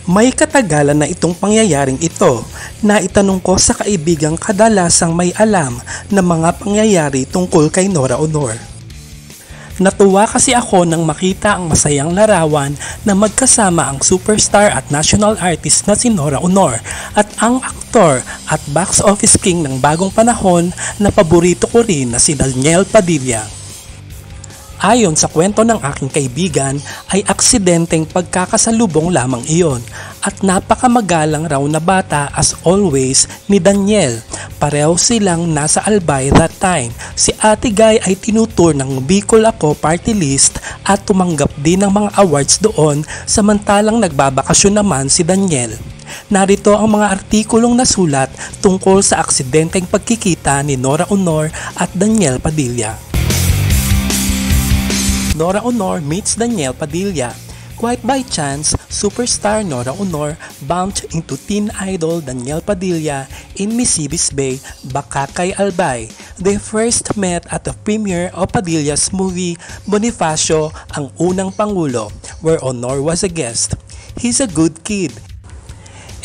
May katagalan na itong pangyayaring ito na itanong ko sa kaibigang kadalasang may alam na mga pangyayari tungkol kay Nora Aunor. Natuwa kasi ako nang makita ang masayang larawan na magkasama ang superstar at national artist na si Nora Aunor at ang aktor at box office king ng bagong panahon na paborito ko rin na si Daniel Padilla. Ayon sa kwento ng aking kaibigan ay aksidenteng pagkakasalubong lamang iyon at napakamagalang raw na bata as always ni Daniel. Pareho silang nasa Albay that time. Si Ate Guy ay tinutur ng Bicol Ako Party List at tumanggap din ng mga awards doon samantalang nagbabakasyon naman si Daniel. Narito ang mga artikulong nasulat tungkol sa aksidenteng pagkikita ni Nora Aunor at Daniel Padilla. Nora Aunor meets Daniel Padilla. Quite by chance, superstar Nora Aunor bumped into teen idol Daniel Padilla in Misibis Bay, Bakakay, Albay. They first met at the premiere of Padilla's movie Bonifacio, Ang Unang Pangulo, where Aunor was a guest. He's a good kid.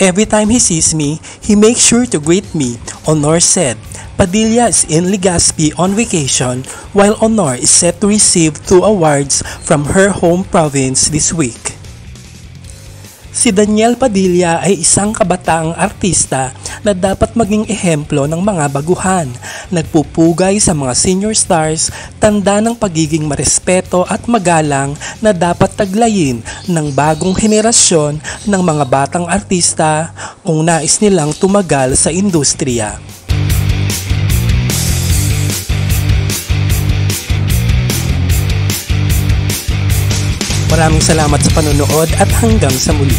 Every time he sees me, he makes sure to greet me, Aunor said. Padilla is in Legazpi on vacation while Aunor is set to receive 2 awards from her home province this week. Si Daniel Padilla ay isang kabataang artista na dapat maging ehemplo ng mga baguhan. Nagpupugay sa mga senior stars, tanda ng pagiging marespeto at magalang na dapat taglayin ng bagong henerasyon ng mga batang artista kung nais nilang tumagal sa industriya. Maraming salamat sa panonood at hanggang sa muli.